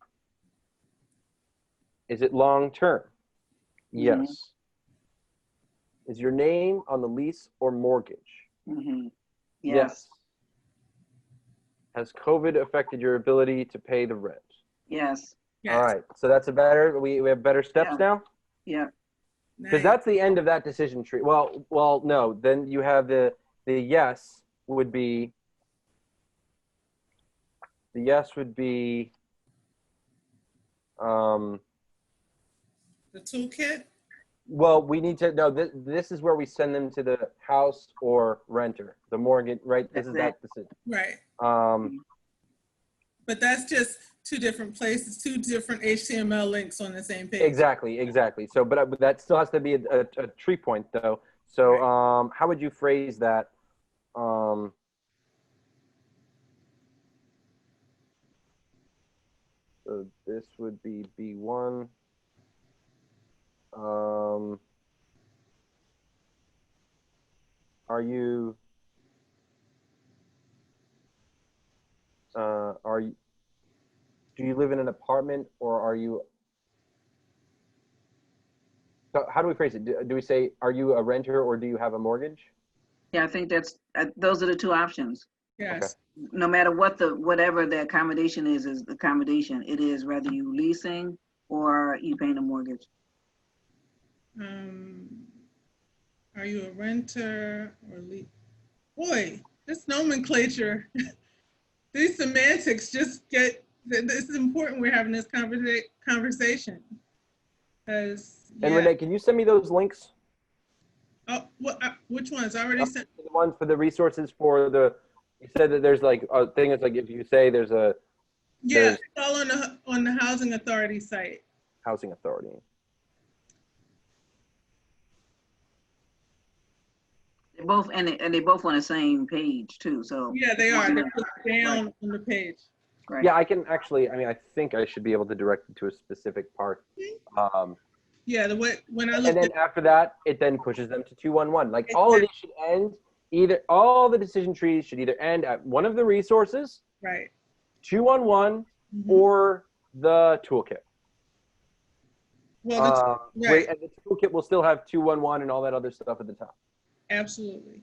Is it long term? Yes. Is your name on the lease or mortgage? Yes. Has COVID affected your ability to pay the rent? Yes. All right. So that's we have better steps now? Yeah. Because that's the end of that decision tree. Well, no. Then you have the yes would be. The yes would be. The toolkit. Well, we need to know this is where we send them to the house or renter, the mortgage, right? This is that decision. Right. But that's just two different places, two different HTML links on the same page. Exactly. So, but that still has to be a tree point, though. So, how would you phrase that? So this would be B1. Do you live in an apartment or are you So how do we phrase it? Do we say, are you a renter or do you have a mortgage? Yeah, I think those are the two options. Yes. No matter whatever the accommodation is the accommodation. It is whether you leasing or you paying a mortgage. Are you a renter or Boy, this nomenclature, these semantics just get. This is important. We're having this conversation. Because And Renee, can you send me those links? Oh, which ones? I already sent. The ones for the resources for the. You said that there's like a thing. It's like if you say there's a. Yeah, it's all on the Housing Authority site. Housing Authority. They both and they both on the same page too. So yeah, they are. They're put down on the page. Right. Yeah, I can actually. I mean, I think I should be able to direct it to a specific part. Yeah, when I look. And then after that, it then pushes them to 211. Like all of these should end either. All the decision trees should either end at one of the resources, right, 211, or the toolkit. Well, right. And the toolkit will still have 211 and all that other stuff at the top. Absolutely.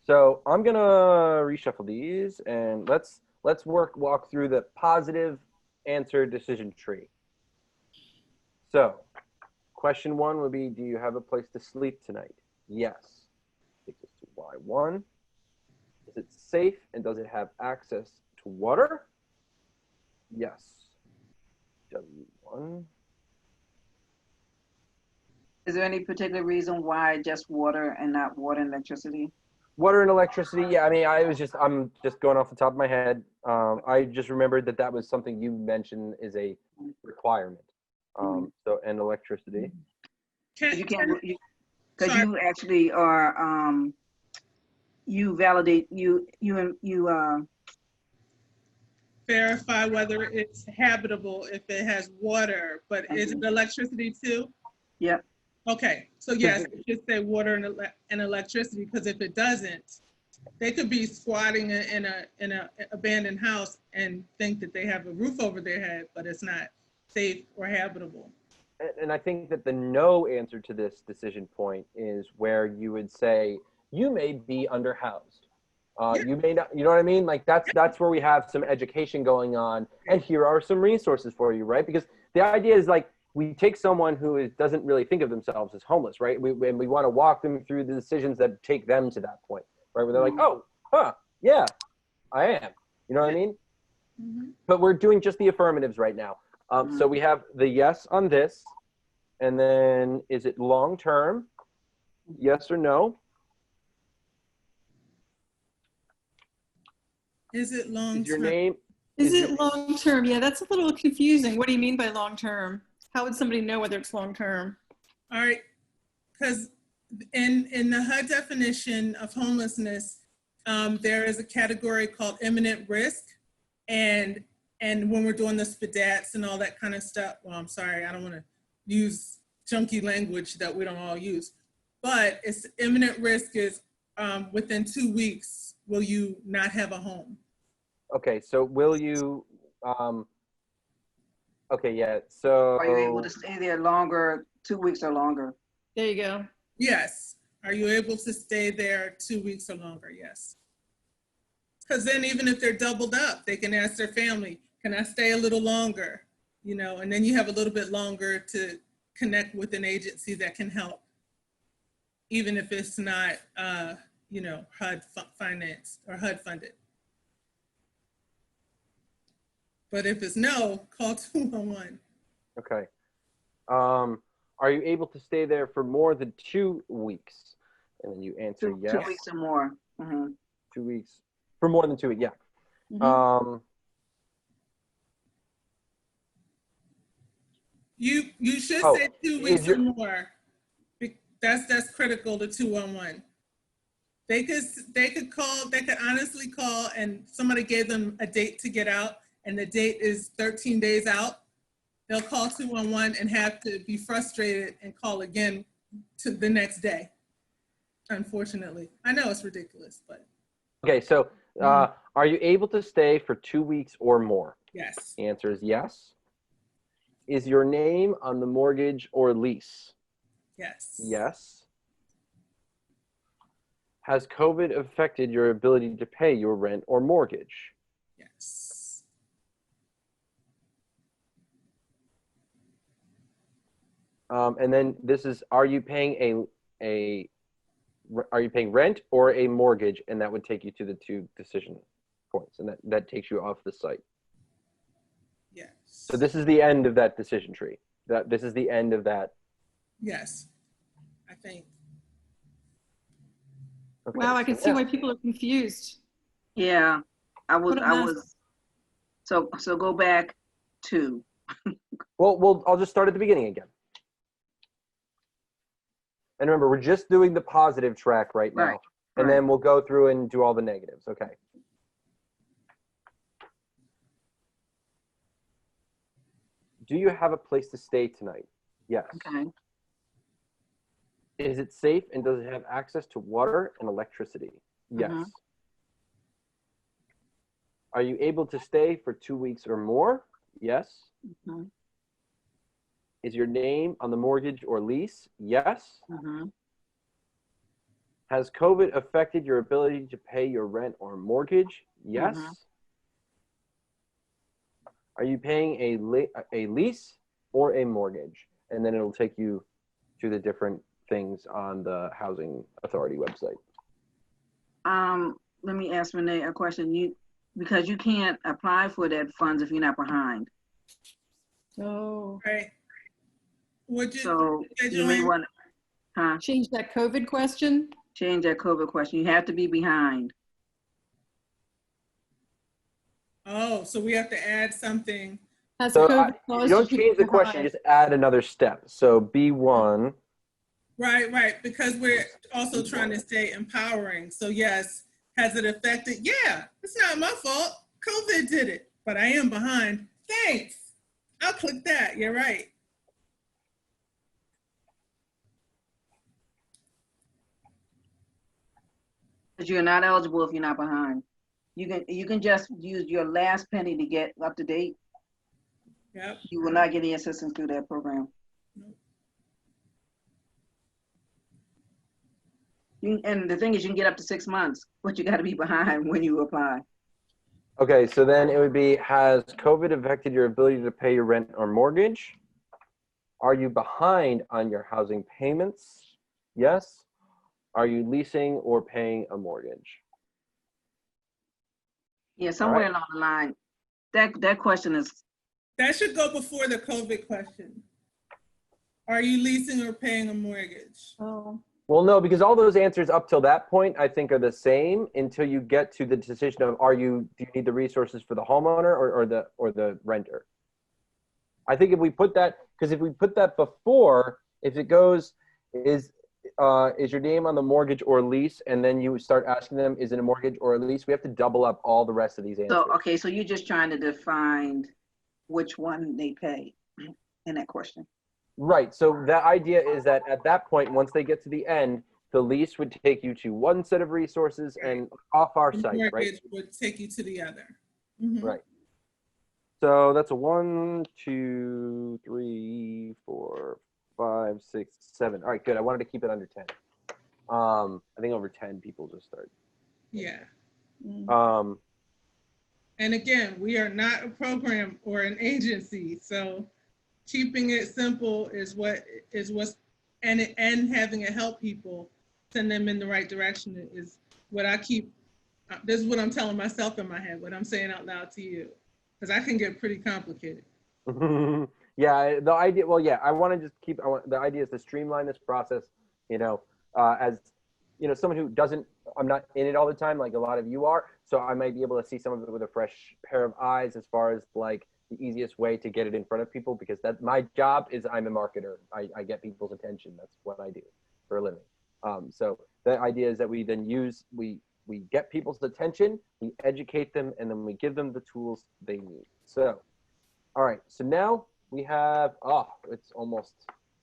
So I'm gonna reshuffle these and let's walk through the positive answer decision tree. So question 1 would be, do you have a place to sleep tonight? Yes. Takes us to Y1. Is it safe and does it have access to water? Yes. W1. Is there any particular reason why just water and not water and electricity? Water and electricity. Yeah, I mean, I'm just going off the top of my head. I just remembered that was something you mentioned is a requirement. So, and electricity. You can't, because you actually are, you validate, you verify whether it's habitable if it has water, but is it electricity too? Yep. Okay, so yes, it should say water and electricity, because if it doesn't, they could be squatting in a abandoned house and think that they have a roof over their head, but it's not safe or habitable. And I think that the no answer to this decision point is where you would say you may be underhoused. You may not, you know what I mean? Like that's where we have some education going on, and here are some resources for you, right? Because the idea is like, we take someone who doesn't really think of themselves as homeless, right? And we want to walk them through the decisions that take them to that point, right? Where they're like, oh, yeah, I am. You know what I mean? But we're doing just the affirmatives right now. So we have the yes on this, and then is it long-term? Yes or no? Is it long-term? Is your name? Is it long-term? Yeah, that's a little confusing. What do you mean by long-term? How would somebody know whether it's long-term? All right, because in the HUD definition of homelessness, there is a category called imminent risk, and when we're doing the SPDATs and all that kind of stuff, well, I'm sorry, I don't want to use junky language that we don't all use, but it's imminent risk is within 2 weeks, will you not have a home? Okay, so will you, okay, yeah, so. Are you able to stay there longer, 2 weeks or longer? There you go. Yes. Are you able to stay there 2 weeks or longer? Yes. Because then even if they're doubled up, they can ask their family, can I stay a little longer? You know, and then you have a little bit longer to connect with an agency that can help, even if it's not, you know, HUD financed or HUD funded. But if it's no, call 211. Okay. Are you able to stay there for more than 2 weeks? And then you answer yes. 2 weeks or more. 2 weeks. For more than 2 weeks, yeah. You should say 2 weeks or more. That's critical to 211. They could call, they could honestly call and somebody gave them a date to get out and the date is 13 days out. They'll call 211 and have to be frustrated and call again to the next day. Unfortunately, I know it's ridiculous, but. Okay, so are you able to stay for 2 weeks or more? Yes. The answer is yes. Is your name on the mortgage or lease? Yes. Yes. Has COVID affected your ability to pay your rent or mortgage? Yes. And then this is, are you paying are you paying rent or a mortgage? And that would take you to the 2 decision points, and that takes you off the site. Yes. So this is the end of that decision tree. This is the end of that. Yes, I think. Okay, Wow, I can so see now- why people are confused. Yeah, Put on that. so go back to, Well, I'll just start at the beginning again. And remember, we're just doing the positive track right now. Right, And right. then we'll go through and do all the negatives. Okay. Do you have a place to stay tonight? Yes. okay, Is it safe and does it have access to water and electricity? Yes. Mhm. Are you able to stay for 2 weeks or more? Yes. mhm, Is your name on the mortgage or lease? Yes. mhm, Has COVID affected your ability to pay your rent or mortgage? Yes. Mhm. Are you paying a lease or a mortgage? And then it'll take you to the different things on the Housing Authority website. let me ask Renee a question. Because you can't apply for that funds if you're not behind. Oh, Right. Would you, So you may want, change that COVID question. change that COVID question. You have to be behind. oh, so we have to add something. Has So COVID you caused don't you to change the be question, behind? just add another step. So B1, Right, because we're also trying to stay empowering. So yes, has it affected? Yeah, it's not my fault. COVID did it, but I am behind. Thanks. I'll click that. You're right. Because you're not eligible if you're not behind. You can just use your last penny to get up to date. Yep. You will not get any assistance through that program. And the thing is, you can get up to 6 months, but you got to be behind when you apply. okay, so then it would be, has COVID affected your ability to pay your rent or mortgage? Are you behind on your housing payments? Yes. Are you leasing or paying a mortgage? Yeah, somewhere right. along the line, that question is, That should go before the COVID question. Are you leasing or paying a mortgage? Oh, Well, no, because all those answers up till that point, I think, are the same until you get to the decision of, do you need the resources for the homeowner or the renter? I think if we put that, because if we put that before, if it goes, is your name on the mortgage or lease, and then you start asking them, is it a mortgage or a lease? We have to double up all the rest of these answers. so, okay, so you're just trying to define which one they pay in that question. Right. So the idea is that at that point, once they get to the end, the lease would take you to one set of resources and off our The site, right? mortgage would take you to the other. Mhm. Right. So that's a 1, 2, 3, 4, 5, 6, 7. All right, good. I wanted to keep it under 10. I think over 10 people just start. Yeah. mm. And again, we are not a program or an agency, so keeping it simple is what's and having it help people, send them in the right direction is what I keep. This is what I'm telling myself in my head, what I'm saying out loud to you, because I can get pretty complicated. Yeah, the idea. Well, yeah, I want to just keep. The idea is to streamline this process. As someone who doesn't. I'm not in it all the time, like a lot of you are. So I might be able to see some of it with a fresh pair of eyes, as far as like the easiest way to get it in front of people, because that my job is I'm a marketer. I get people's attention. That's what I do for a living. So the idea is that we then we get people's attention, we educate them, and then we give them the tools they need. So, all right. So now we have, it's almost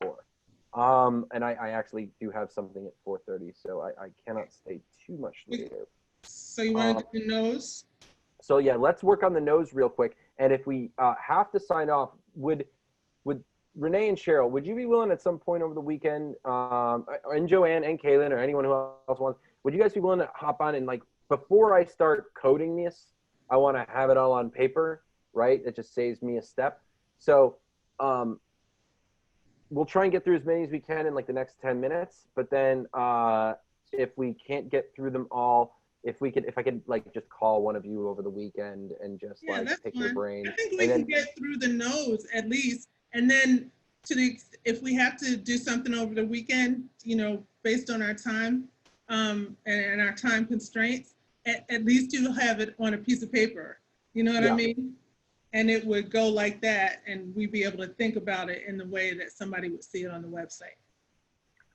4. And I actually do have something at 4:30, so I cannot stay too much later. So you want to do the nose? So yeah, let's work on the nose real quick. And if we have to sign off, would would Renee and Cheryl, would you be willing at some point over the weekend, and Joanne and Kaylin or anyone who else wants, would you guys be willing to hop on and like, before I start coding this, I want to have it all on paper, right? It just saves me a step. So we'll try and get through as many as we can in like the next 10 minutes. But then if we can't get through them all, if I could like just call one of you over the weekend and just like pick your brain. I think we can get through the no's at least. And then if we have to do something over the weekend, you know, based on our time and our time constraints, at least you'll have it on a piece of paper. You know what I mean? And it would go like that, and we'd be able to think about it in the way that somebody would see it on the website.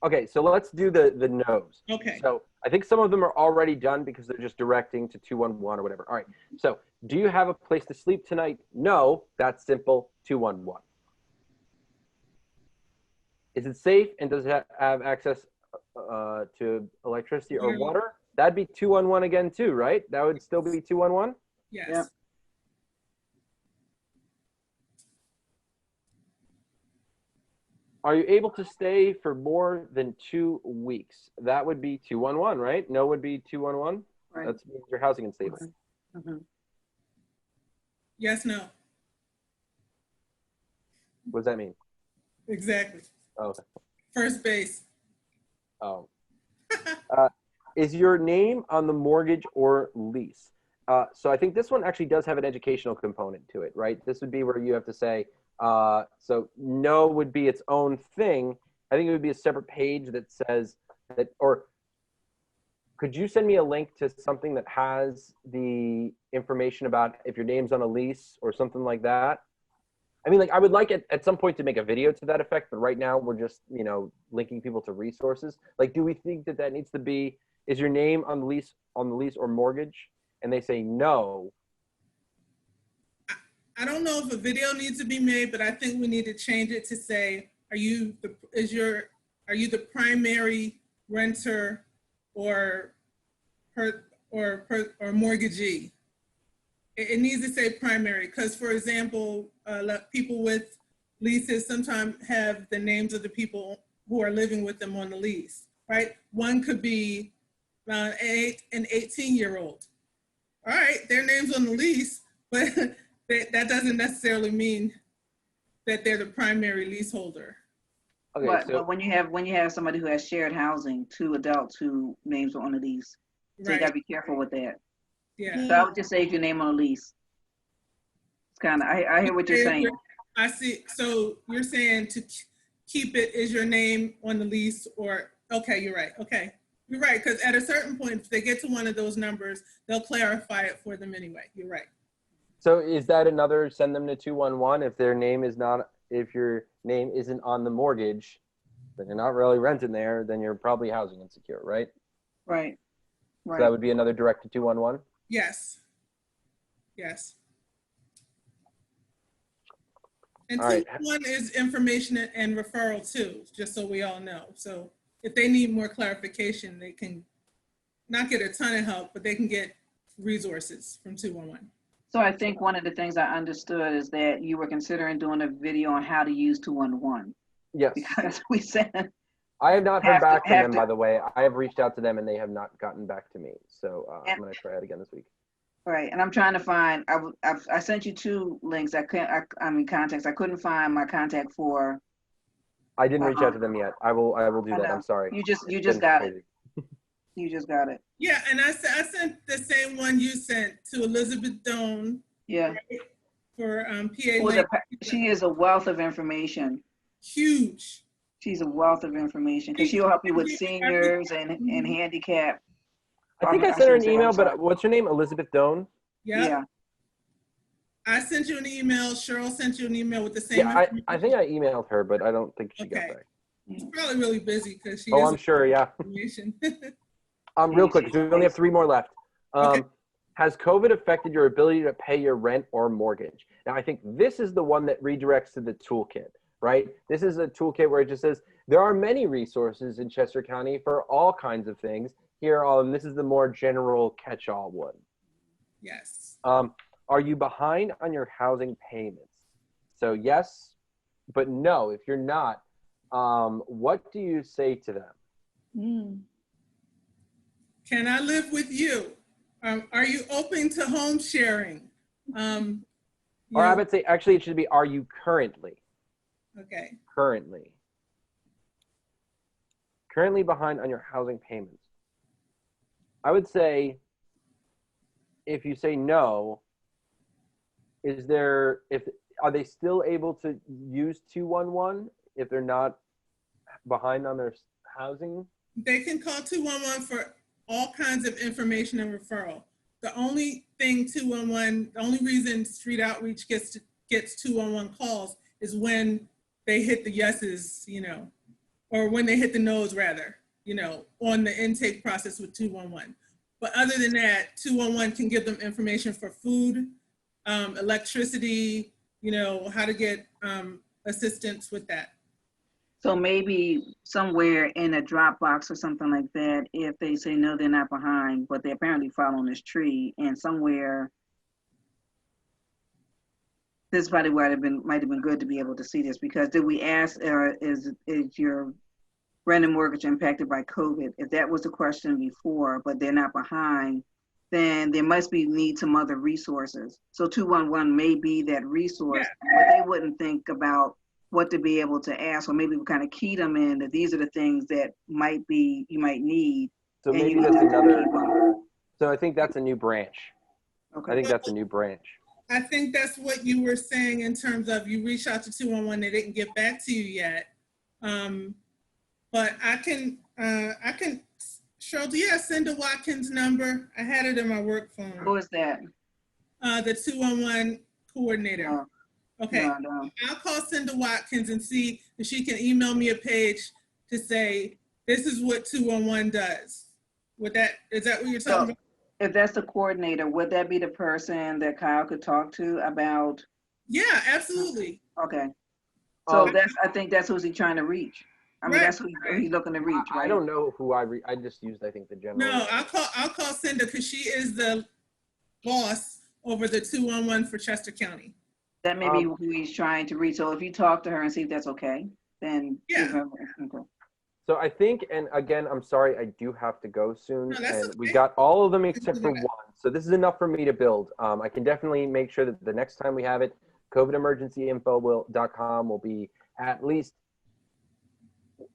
Okay, so let's do the no's. Okay. So I think some of them are already done because they're just directing to 211 or whatever. All right, so do you have a place to sleep tonight? No, that's simple, 211. Is it safe and does it have access to electricity or water? That'd be 211 again too, right? That would still be 211? Yes. Yep. Are you able to stay for more than 2 weeks? That would be 211, right? No would be 211? Right. That means your housing unstable. Mm-hmm. Yes, no. What does that mean? Exactly. Oh, okay. First base. Oh. Is your name on the mortgage or lease? So I think this one actually does have an educational component to it, right? This would be where you have to say, so no would be its own thing. I think it would be a separate page that says that, or could you send me a link to something that has the information about if your name's on a lease or something like that? I mean, like I would like it at some point to make a video to that effect, but right now we're just, you know, linking people to resources. Like, do we think that that needs to be, is your name on the lease or mortgage? And they say no. I don't know if a video needs to be made, but I think we need to change it to say, are you the primary renter or mortgagee? It needs to say primary, because for example, people with leases sometimes have the names of the people who are living with them on the lease, right? One could be an 18-year-old. All right, their name's on the lease, but that doesn't necessarily mean that they're the primary leaseholder. Okay, But when you have somebody who has shared housing, 2 adults who names are on the lease, so you gotta be careful with that. Yeah. So I would just say if your name on the lease. It's kind of, I hear what you're saying. I see. So you're saying to keep it, is your name on the lease or, okay, you're right. Okay. You're right. Because at a certain point, if they get to one of those numbers, they'll clarify it for them anyway. You're right. So is that another send them to 211 if their name is not, if your name isn't on the mortgage, then you're not really renting there, then you're probably housing insecure, right? Right. So that would be another direct to 211? Yes. Yes. And All right. 211 is information and referral too, just so we all know. So if they need more clarification, they can not get a ton of help, but they can get resources from 211. So I think one of the things I understood is that you were considering doing a video on how to use 211. Yes. Because we said. I have not heard back from them, by the way. I have reached out to them and they have not gotten back to me. So I'm going to try it again this week. Right, and I'm trying to find, I sent you 2 links, contacts. I couldn't find my contact for. I didn't reach out to them yet. I will do that. I'm sorry. You just got it. You just got it. Yeah, and I sent the same one you sent to Elizabeth Doan. Yeah. For PA. She is a wealth of information. Huge. She's a wealth of information because she'll help you with seniors and handicap. I think I sent her an email, but what's her name? Elizabeth Doan? Yep. Yeah. I sent you an email. Cheryl sent you an email with the same. Yeah, I think I emailed her, but I don't think she got back. She's probably really busy because she. Oh, I'm sure. Yeah. Real quick, because we only have 3 more left. Okay. Has COVID affected your ability to pay your rent or mortgage? Now, I think this is the one that redirects to the toolkit, right? This is a toolkit where it just says there are many resources in Chester County for all kinds of things. Here, and this is the more general catch-all one. Yes. Are you behind on your housing payments? So yes, but no, if you're not, what do you say to them? Mm. Can I live with you? Are you open to home sharing? You Or I know, would say, actually, it should be, are you currently okay. currently behind on your housing payments? I would say, if you say no, are they still able to use 211 if they're not behind on their housing? They can call 211 for all kinds of information and referral. The only thing 211, the only reason street outreach gets 211 calls is when they hit the yeses, you know, or when they hit the no's rather, you know, on the intake process with 211. But other than that, 211 can give them information for food, electricity, you know, how to get assistance with that. So maybe somewhere in a Dropbox or something like that, if they say no, they're not behind, but they're apparently following this tree, and somewhere this probably might have been good to be able to see this, because did we ask, is your rent and mortgage impacted by COVID? If that was the question before, but they're not behind, then there must be need some other resources. So 211 may be that resource, but they wouldn't think about what to be able to ask, or maybe we kind of key them in that these are the things that you might need. So maybe that's so I think that's a new branch. Okay. I think that's a new branch. I think that's what you were saying in terms of you reached out to 211, they didn't get back to you yet. But I can show, Cinda Watkins' number. I had it in my work phone. Who is that? The 211 coordinator. No. Okay, No. I'll call Cinda Watkins and see if she can email me a page to say, this is what 211 does. Is that what you're talking about? If that's the coordinator, would that be the person that Kyle could talk to about? Yeah, absolutely. Okay. So I think that's who's he trying to reach. I mean, Right. that's who he's looking to reach, right? I don't know who I just used, I think, the general. No, I'll call Cinda because she is the boss over the 211 for Chester County. That may be who he's trying to reach. So if you talk to her and see if that's okay, then Yeah. give her, okay. So I think, and again, I'm sorry, I do have to go soon, No, that's and we okay. got all of them except for one. So this is enough for me to build. I can definitely make sure that the next time we have it, covidemergencyinfo.com will be at least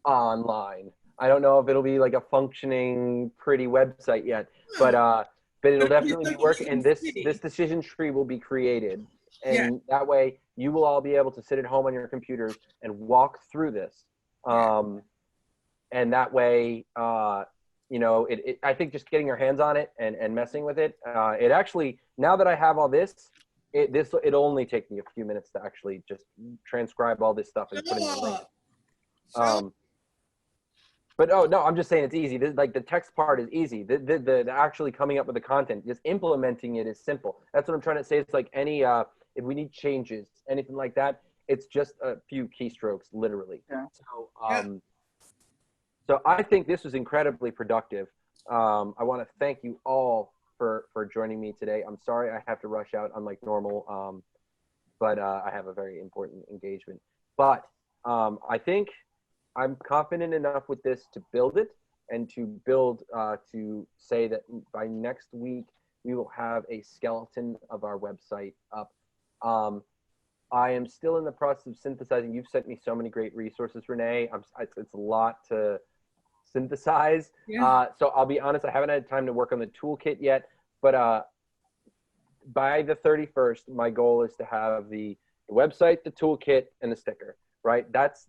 online. I don't know if it'll be like a functioning, pretty website yet, but it'll definitely be working. And this decision tree will be created, and that way you will all be able to sit at home on your computers and walk through this. And that way, you know, I think just getting your hands on it and messing with it, it actually, now that I have all this, it'll only take me a few minutes to actually just transcribe all this stuff and put it in the link. But no, I'm just saying it's easy. Like the text part is easy. The actually coming up with the content, just implementing it is simple. That's what I'm trying to say. It's like any, if we need changes, anything like that, it's just a few keystrokes, literally. Yeah. So I think this was incredibly productive. I want to thank you all for joining me today. I'm sorry I have to rush out unlike normal, but I have a very important engagement. But I think I'm confident enough with this to build it and to build to say that by next week we will have a skeleton of our website up. I am still in the process of synthesizing. You've sent me so many great resources, Renee. It's a lot to synthesize. Yeah. So I'll be honest, I haven't had time to work on the toolkit yet, but by the 31st, my goal is to have the website, the toolkit, and the sticker, right? That's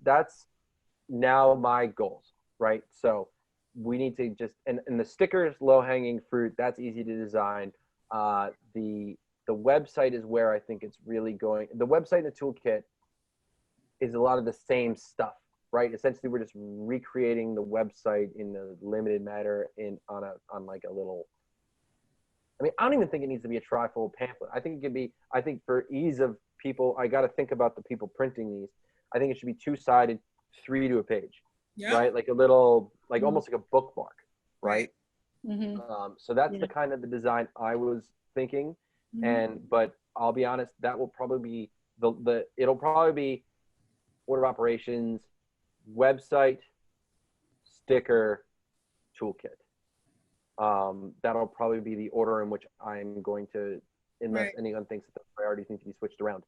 now my goals, right? So we need to just, and the sticker is low-hanging fruit. That's easy to design. The website is where I think it's really going. The website and the toolkit is a lot of the same stuff, right? Essentially, we're just recreating the website in a limited manner on like a little, I mean, I don't even think it needs to be a trifold pamphlet. I think it could be, I think for ease of people, I got to think about the people printing these. I think it should be two-sided, 3 to a page, right? Like a little, like almost like a bookmark, right? Mm-hmm. So that's the kind of the design I was thinking. But I'll be honest, that will probably be it'll probably be order of operations, website, sticker, toolkit. That'll probably be the order in which I'm going to, unless anyone thinks that the priorities need to be switched around.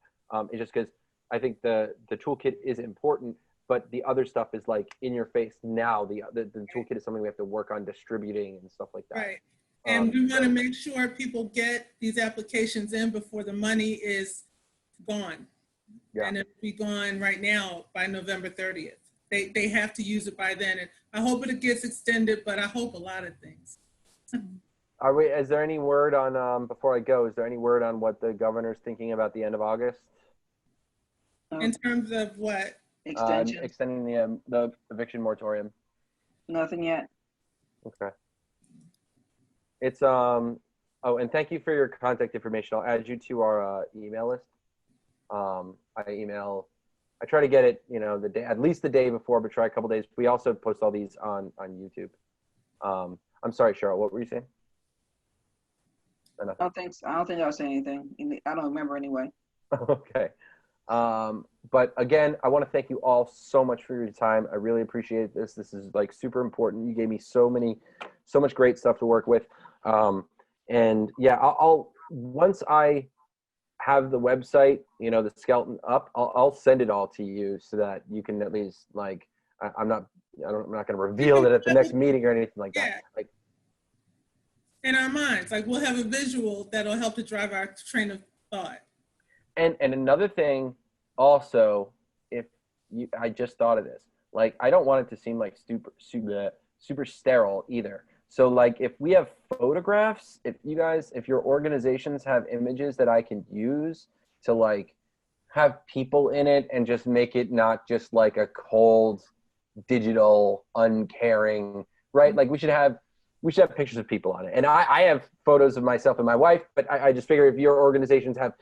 It's just because I think the toolkit is important, but the other stuff is like in your face now. The toolkit is something we have to work on distributing and stuff like that. Right. And we want to make sure people get these applications in before the money is gone. Yeah. And it'll be gone right now by November 30th. They have to use it by then. And I hope it gets extended, but I hope a lot of things. Is there any word on, before I go, is there any word on what the governor's thinking about the end of August? In terms of what? Extension. Extending the eviction moratorium. Nothing yet. Okay. It's, oh, and thank you for your contact information. I'll add you to our email list. I try to get it, you know, at least the day before, but try a couple days. We also post all these on YouTube. I'm sorry, Cheryl, what were you saying? I don't think I'll say anything. I don't remember anyway. Okay. But again, I want to thank you all so much for your time. I really appreciate this. This is like super important. You gave me so much great stuff to work with. And yeah, I'll once I have the website, you know, the skeleton up, I'll send it all to you so that you can at least like, I'm not going to reveal it at the next meeting or anything like that. Like, in our minds, like we'll have a visual that'll help to drive our train of thought. And another thing also, I just thought of this, like, I don't want it to seem like super sterile either. So like, if we have photographs, if your organizations have images that I can use to like have people in it and just make it not just like a cold, digital, uncaring, right? Like we should have pictures of people on it. And I have photos of myself and my wife, but I just figure if your organizations have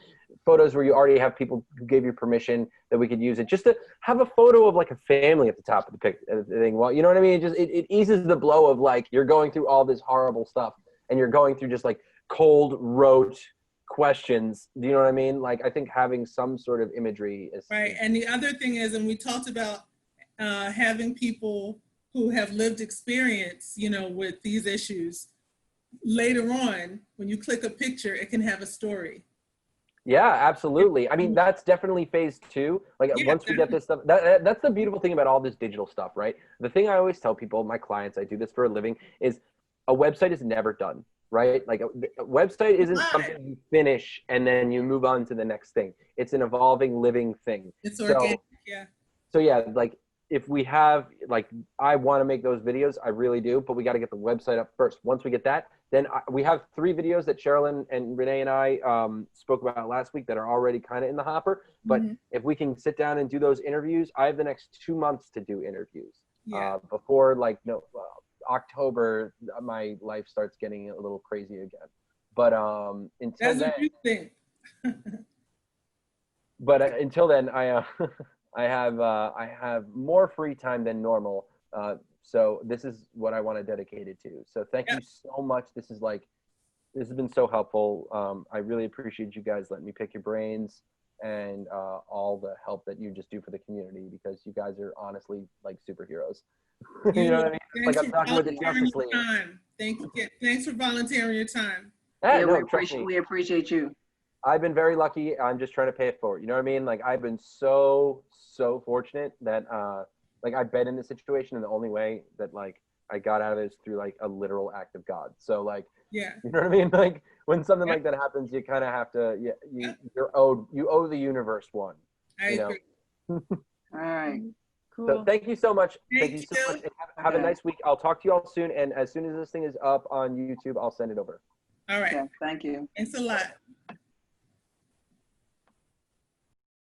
photos where you already have people who gave you permission that we could use it, just to have a photo of like a family at the top of the thing. Well, you know what I mean? It eases the blow of like, you're going through all this horrible stuff and you're going through just like cold rote questions. Do you know what I mean? Like, I think having some sort of imagery is right. And the other thing is, and we talked about having people who have lived experience, you know, with these issues. Later on, when you click a picture, it can have a story. Yeah, absolutely. I mean, that's definitely phase 2. Like once we get this stuff, that's the beautiful thing about all this digital stuff, right? The thing I always tell people, my clients, I do this for a living, is a website is never done, right? Like a website isn't something you finish and then you move on to the next thing. It's an evolving, living thing. It's organic, yeah. So yeah, like if we have, like, I want to make those videos, I really do, but we got to get the website up first. Once we get that, then we have 3 videos that Sherilyn and Renee and I spoke about last week that are already kind of in the hopper. But if we can sit down and do those interviews, I have the next 2 months to do interviews. Before like October, my life starts getting a little crazy again. But until that's then, what you think. but until then, I have more free time than normal. So this is what I want to dedicate it to. So thank you so much. This has been so helpful. I really appreciate you guys letting me pick your brains and all the help that you just do for the community, because you guys are honestly like superheroes. You know what I mean? Like I'm talking with the Justice League. Thank you. Thanks for volunteering your time. Yeah, we appreciate you. I've been very lucky. I'm just trying to pay it forward. You know what I mean? Like I've been so fortunate that like I've been in this situation, and the only way that like I got out of it is through like a literal act of God. So like, yeah, you know what I mean? Like when something like that happens, you kind of have to, you owe the universe one. I agree. All right. Cool. So thank you so much. Thank you you. so much. And have a nice week. I'll talk to you all soon. And as soon as this thing is up on YouTube, I'll send it over. All right. Yeah, thank you. Thanks a lot.